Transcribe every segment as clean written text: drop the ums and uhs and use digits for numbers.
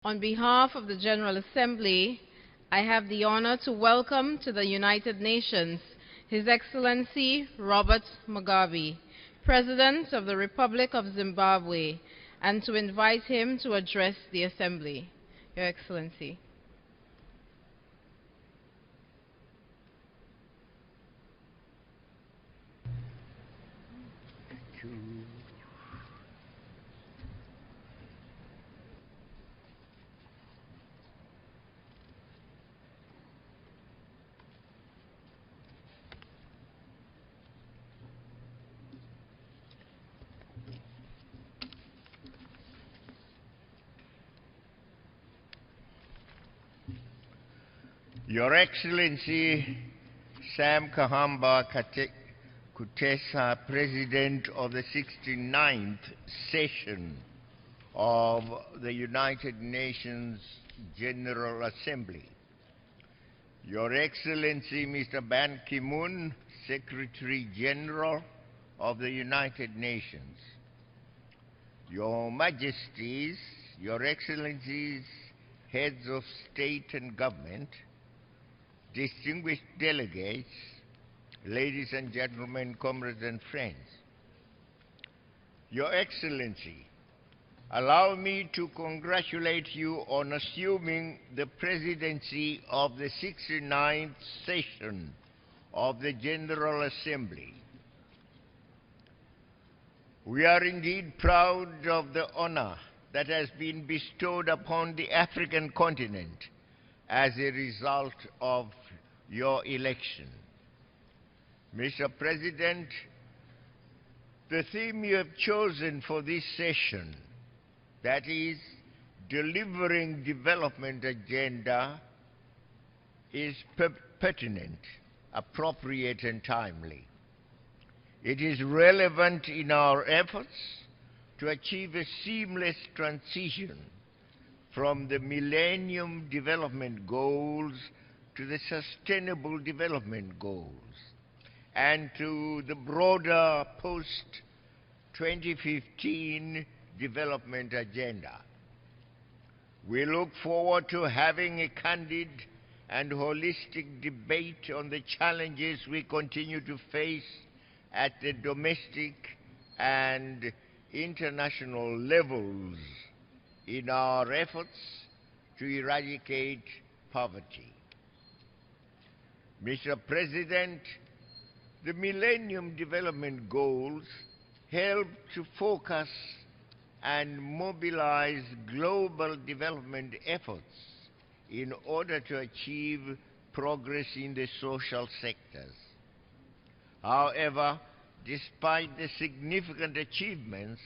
On behalf of the General Assembly, I have the honor to welcome to the United Nations His Excellency Robert Mugabe, President of the Republic of Zimbabwe, and to invite him to address the Assembly. Your Excellency. Your Excellency Sam Kahamba Kutesa, President of the 69th session of the United Nations General Assembly. Your Excellency Mr. Ban Ki-moon, Secretary General of the United Nations. Your Majesties, Your Excellencies, Heads of State and Government, distinguished delegates, ladies and gentlemen, comrades and friends. Your Excellency, allow me to congratulate you on assuming the presidency of the 69th session of the General Assembly. We are indeed proud of the honor that has been bestowed upon the African continent as a result of your election. Mr. President, the theme you have chosen for this session, that is, delivering development agenda, is pertinent, appropriate, and timely. It is relevant in our efforts to achieve a seamless transition from the Millennium Development Goals to the Sustainable Development Goals and to the broader post-2015 development agenda. We look forward to having a candid and holistic debate on the challenges we continue to face at the domestic and international levels in our efforts to eradicate poverty. Mr. President, the Millennium Development Goals help to focus and mobilize global development efforts in order to achieve progress in the social sectors. However, despite the significant achievements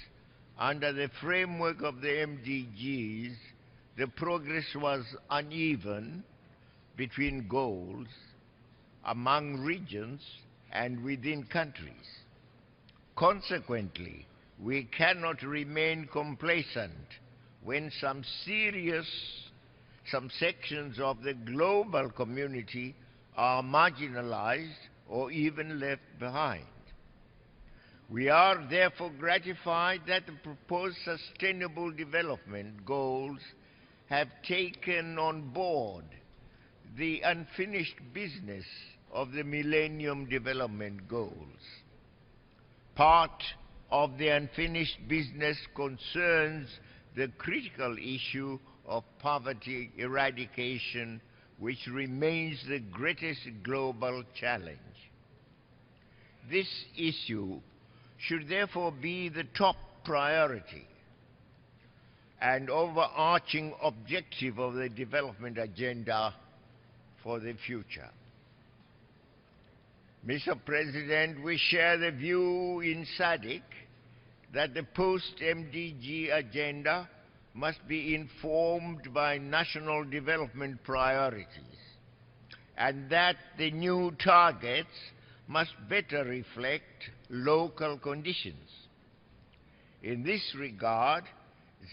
under the framework of the MDGs, the progress was uneven between goals, among regions, and within countries. Consequently, we cannot remain complacent when some sections of the global community are marginalized or even left behind. We are therefore gratified that the proposed Sustainable Development Goals have taken on board the unfinished business of the Millennium Development Goals. Part of the unfinished business concerns the critical issue of poverty eradication, which remains the greatest global challenge. This issue should therefore be the top priority and overarching objective of the development agenda for the future. Mr. President, we share the view in SADC that the post-MDG agenda must be informed by national development priorities and that the new targets must better reflect local conditions. In this regard,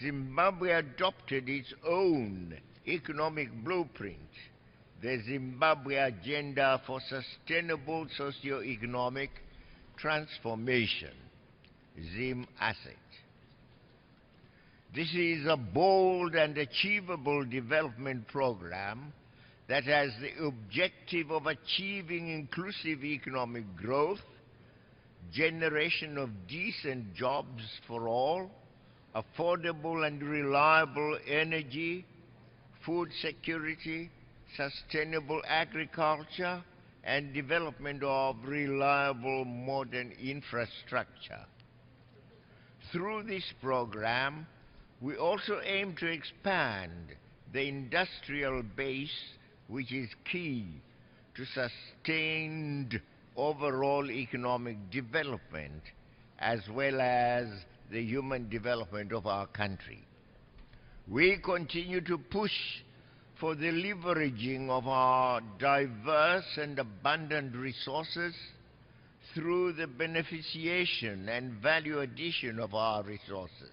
Zimbabwe adopted its own economic blueprint, the Zimbabwe Agenda for Sustainable Socio-Economic Transformation, ZIM-ASSET. This is a bold and achievable development program that has the objective of achieving inclusive economic growth, generation of decent jobs for all, affordable and reliable energy, food security, sustainable agriculture, and development of reliable modern infrastructure. Through this program, we also aim to expand the industrial base, which is key to sustained overall economic development as well as the human development of our country. We continue to push for the leveraging of our diverse and abundant resources through the beneficiation and value addition of our resources.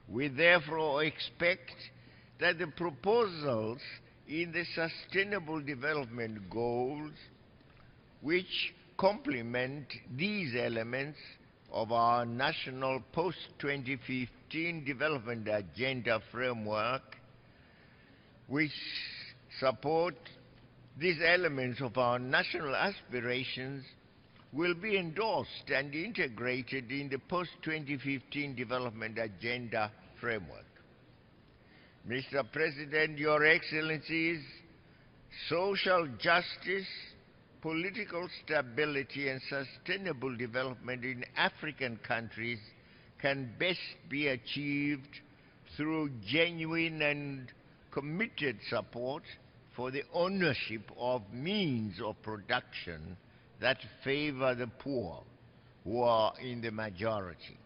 We therefore expect that the proposals in the Sustainable Development Goals, which complement these elements of our national post-2015 development agenda framework, which support these elements of our national aspirations, will be endorsed and integrated in the post-2015 development agenda framework. Mr. President, Your Excellencies, social justice, political stability and sustainable development in African countries can best be achieved through genuine and committed support for the ownership of means of production that favor the poor, who are in the majority.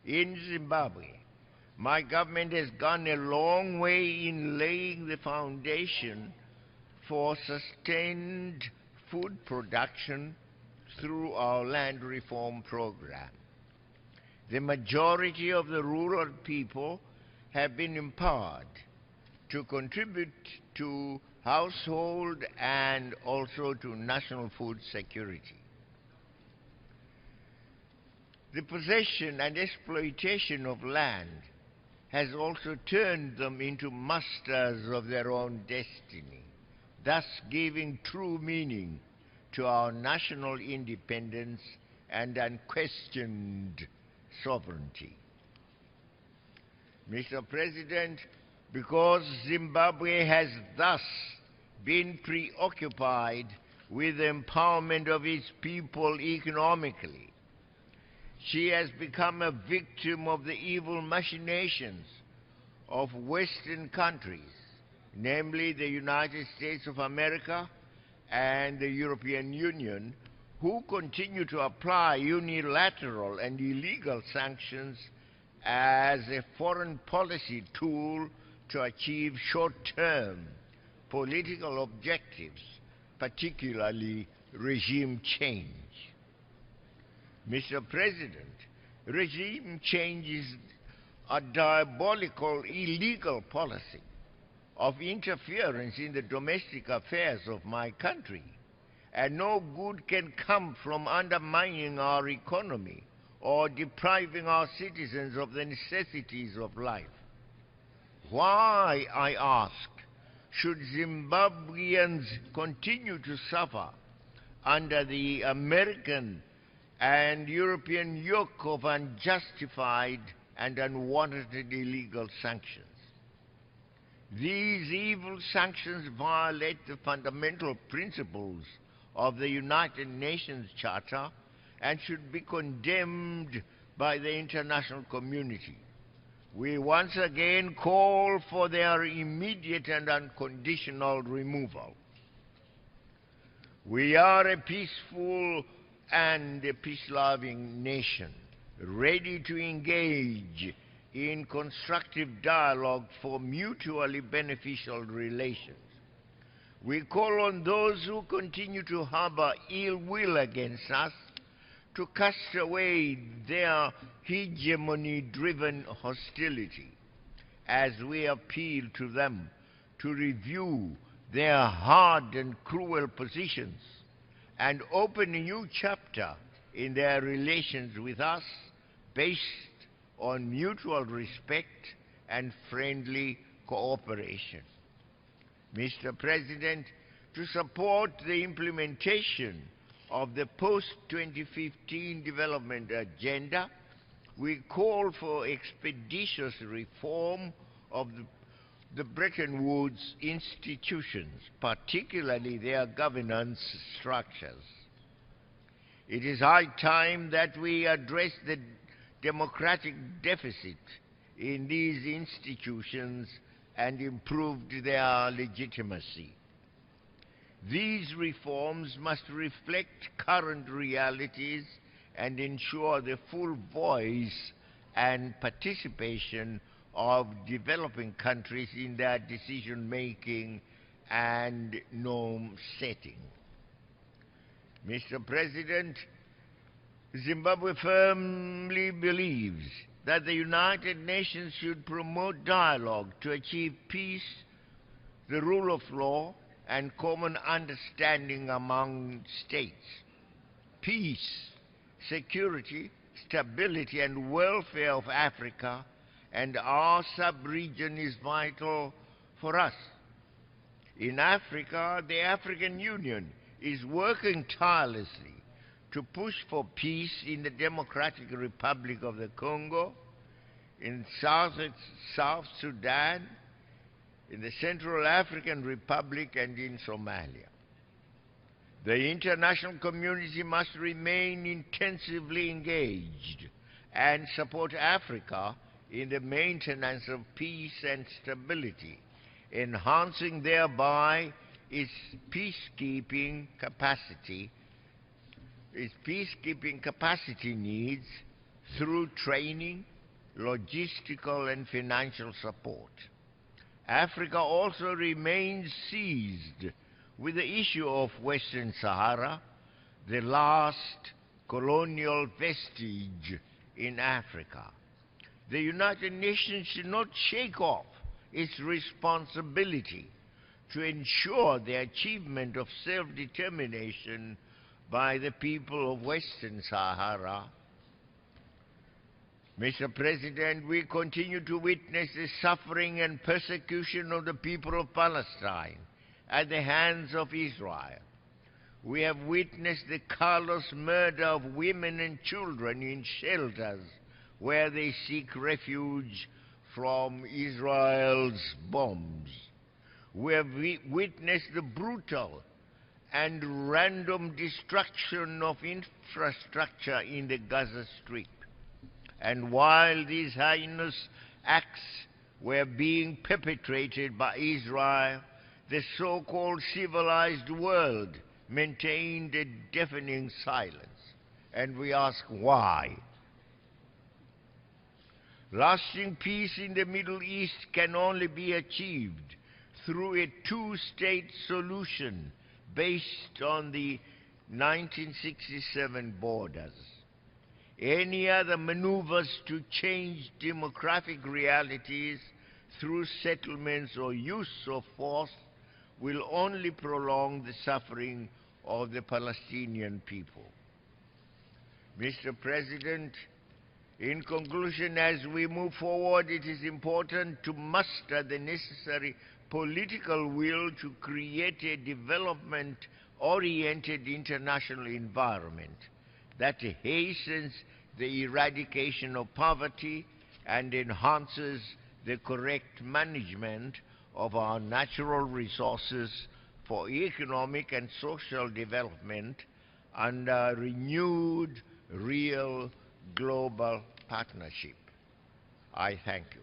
In Zimbabwe, my government has gone a long way in laying the foundation for sustained food production through our land reform program. The majority of the rural people have been empowered to contribute to household and also to national food security. The possession and exploitation of land has also turned them into masters of their own destiny, thus giving true meaning to our national independence and unquestioned sovereignty. Mr. President, because Zimbabwe has thus been preoccupied with the empowerment of its people economically, she has become a victim of the evil machinations of Western countries, namely the United States of America and the European Union, who continue to apply unilateral and illegal sanctions as a foreign policy tool to achieve short-term political objectives, particularly regime change. Mr. President, regime change is a diabolical, illegal policy of interference in the domestic affairs of my country, and no good can come from undermining our economy or depriving our citizens of the necessities of life. Why, I ask, should Zimbabweans continue to suffer under the American and European yoke of unjustified and unwarranted illegal sanctions? These evil sanctions violate the fundamental principles of the United Nations Charter and should be condemned by the international community. We once again call for their immediate and unconditional removal. We are a peaceful and a peace-loving nation, ready to engage in constructive dialogue for mutually beneficial relations. We call on those who continue to harbor ill will against us to cast away their hegemony-driven hostility, as we appeal to them to review their hard and cruel positions and open a new chapter in their relations with us based on mutual respect and friendly cooperation. Mr. President, to support the implementation of the post-2015 development agenda, we call for expeditious reform of the Bretton Woods institutions, particularly their governance structures. It is high time that we address the democratic deficit in these institutions and improved their legitimacy. These reforms must reflect current realities and ensure the full voice and participation of developing countries in their decision-making and norm-setting. Mr. President, Zimbabwe firmly believes that the United Nations should promote dialogue to achieve peace, the rule of law, and common understanding among states. Peace, security, stability, and welfare of Africa and our sub-region is vital for us. In Africa, the African Union is working tirelessly to push for peace in the Democratic Republic of the Congo, in South Sudan, in the Central African Republic, and in Somalia. The international community must remain intensively engaged and support Africa in the maintenance of peace and stability, enhancing thereby its peacekeeping capacity needs through training, logistical and financial support. Africa also remains seized with the issue of Western Sahara, the last colonial vestige in Africa. The United Nations should not shake off its responsibility to ensure the achievement of self-determination by the people of Western Sahara. Mr. President, we continue to witness the suffering and persecution of the people of Palestine at the hands of Israel. We have witnessed the callous murder of women and children in shelters where they seek refuge from Israel's bombs. We have witnessed the brutal and random destruction of infrastructure in the Gaza Strip. And while these heinous acts were being perpetrated by Israel, the so-called civilized world maintained a deafening silence. And we ask why? Lasting peace in the Middle East can only be achieved through a two-state solution based on the 1967 borders. Any other maneuvers to change demographic realities through settlements or use of force will only prolong the suffering of the Palestinian people. Mr. President, in conclusion, as we move forward, it is important to muster the necessary political will to create a development-oriented international environment that hastens the eradication of poverty and enhances the correct management of our natural resources for economic and social development under renewed, real global partnership. I thank you.